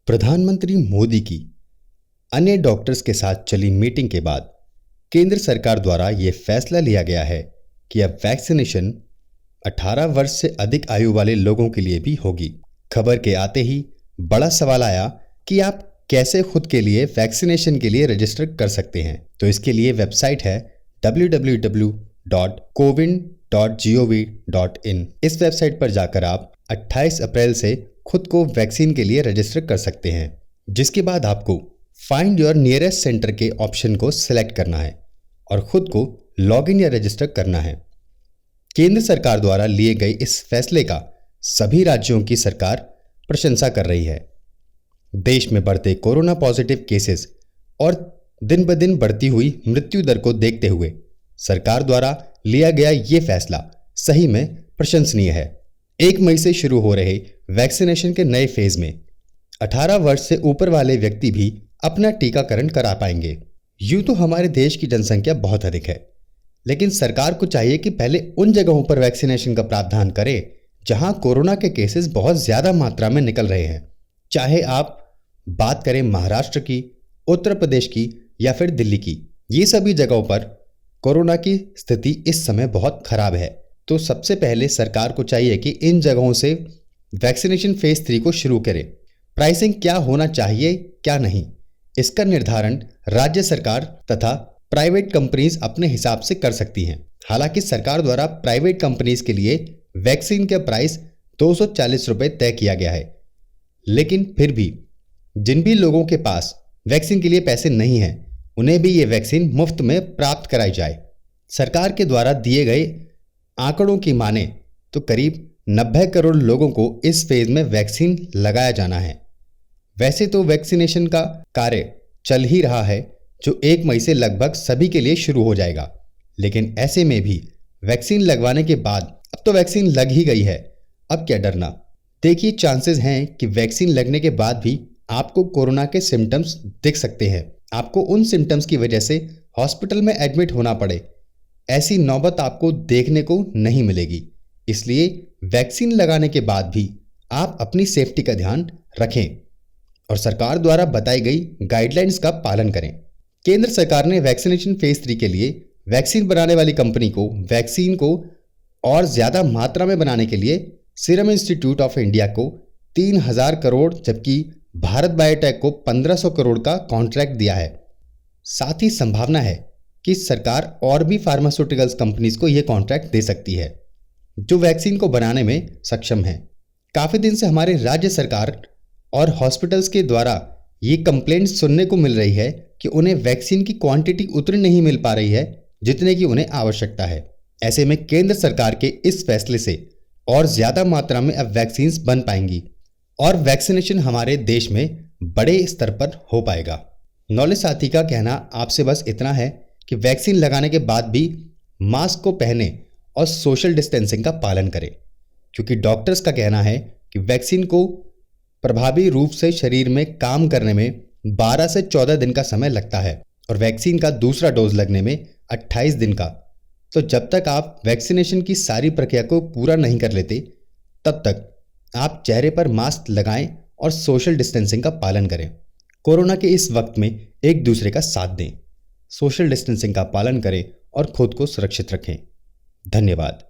प्रधानमंत्री मोदी की अन्य डॉक्टर्स के साथ चली मीटिंग के बाद केंद्र सरकार द्वारा यह फैसला लिया गया है कि अब वैक्सीनेशन 18 वर्ष से अधिक आयु वाले लोगों के लिए भी होगी। खबर के आते ही बड़ा सवाल आया कि आप कैसे खुद के लिए वैक्सीनेशन के लिए रजिस्टर कर सकते हैं। तो इसके लिए वेबसाइट है www.cowin.gov.in। इस वेबसाइट पर जाकर आप 28 अप्रैल से खुद को वैक्सीन के लिए रजिस्टर कर सकते हैं, जिसके बाद आपको फाइंड योर नियरेस्ट सेंटर के ऑप्शन को सिलेक्ट करना है और खुद को लॉगिन या रजिस्टर करना है। केंद्र सरकार द्वारा लिए गए इस फैसले का सभी राज्यों की सरकार प्रशंसा कर रही है। देश में बढ़ते कोरोना पॉजिटिव केसेस और दिन ब दिन बढ़ती हुई मृत्यु दर को देखते हुए सरकार द्वारा लिया गया ये फैसला सही में प्रशंसनीय है। 1 मई से शुरू हो रहे वैक्सीनेशन के नए फेज में 18 वर्ष से ऊपर वाले व्यक्ति भी अपना टीकाकरण करा पाएंगे। यूं तो हमारे देश की जनसंख्या बहुत अधिक है, लेकिन सरकार को चाहिए कि पहले उन जगहों पर वैक्सीनेशन का प्रावधान करे जहां कोरोना के केसेस बहुत ज्यादा मात्रा में निकल रहे हैं। चाहे आप बात करें महाराष्ट्र की, उत्तर प्रदेश की या फिर दिल्ली की, ये सभी जगहों पर कोरोना की स्थिति इस समय बहुत खराब है। तो सबसे पहले सरकार को चाहिए कि इन जगहों से वैक्सीनेशन फेज 3 को शुरू करे। प्राइसिंग क्या होना चाहिए क्या नहीं, इसका निर्धारण राज्य सरकार तथा प्राइवेट कंपनीज अपने हिसाब से कर सकती हैं। हालांकि सरकार द्वारा प्राइवेट कंपनीज के लिए वैक्सीन का प्राइस 240 रुपये तय किया गया है, लेकिन फिर भी जिन भी लोगों के पास वैक्सीन के लिए पैसे नहीं हैं, उन्हें भी ये वैक्सीन मुफ्त में प्राप्त कराई जाए। सरकार के द्वारा दिए गए आंकड़ों की माने तो करीब 90 करोड़ लोगों को इस फेज में वैक्सीन लगाया जाना है। वैसे तो वैक्सीनेशन का कार्य चल ही रहा है, जो 1 मई से लगभग सभी के लिए शुरू हो जाएगा, लेकिन ऐसे में भी वैक्सीन लगवाने के बाद अब तो वैक्सीन लग ही गई है, अब क्या डरना। देखिए, चांसेस हैं कि वैक्सीन लगने के बाद भी आपको कोरोना के सिम्टम्स दिख सकते हैं। आपको उन सिम्टम्स की वजह से हॉस्पिटल में एडमिट होना पड़े, ऐसी नौबत आपको देखने को नहीं मिलेगी। इसलिए वैक्सीन लगाने के बाद भी आप अपनी सेफ्टी का ध्यान रखें और सरकार द्वारा बताई गई गाइडलाइंस का पालन करें। केंद्र सरकार ने वैक्सीनेशन फेज 3 के लिए वैक्सीन बनाने वाली कंपनी को वैक्सीन को और ज्यादा मात्रा में बनाने के लिए सीरम इंस्टीट्यूट ऑफ इंडिया को 3000 करोड़ जबकि भारत बायोटेक को 1500 करोड़ का कॉन्ट्रैक्ट दिया है। साथ ही संभावना है कि सरकार और भी फार्मास्यूटिकल्स कंपनीज को यह कॉन्ट्रैक्ट दे सकती है जो वैक्सीन को बनाने में सक्षम है। काफी दिन से हमारे राज्य सरकार और हॉस्पिटल्स के द्वारा ये कंप्लेंट्स सुनने को मिल रही है कि उन्हें वैक्सीन की क्वांटिटी उतनी नहीं मिल पा रही है जितने की उन्हें आवश्यकता है। ऐसे में केंद्र सरकार के इस फैसले से और ज्यादा मात्रा में अब वैक्सीन्स बन पाएंगी और वैक्सीनेशन हमारे देश में बड़े स्तर पर हो पाएगा। नॉलेज साथी का कहना आपसे बस इतना है कि वैक्सीन लगाने के बाद भी मास्क को पहने और सोशल डिस्टेंसिंग का पालन करें, क्योंकि डॉक्टर्स का कहना है कि वैक्सीन को प्रभावी रूप से शरीर में काम करने में 12 से 14 दिन का समय लगता है और वैक्सीन का दूसरा डोज लगने में 28 दिन का। तो जब तक आप वैक्सीनेशन की सारी प्रक्रिया को पूरा नहीं कर लेते, तब तक आप चेहरे पर मास्क लगाएं और सोशल डिस्टेंसिंग का पालन करें। कोरोना के इस वक्त में एक दूसरे का साथ दें, सोशल डिस्टेंसिंग का पालन करें और खुद को सुरक्षित रखें। धन्यवाद।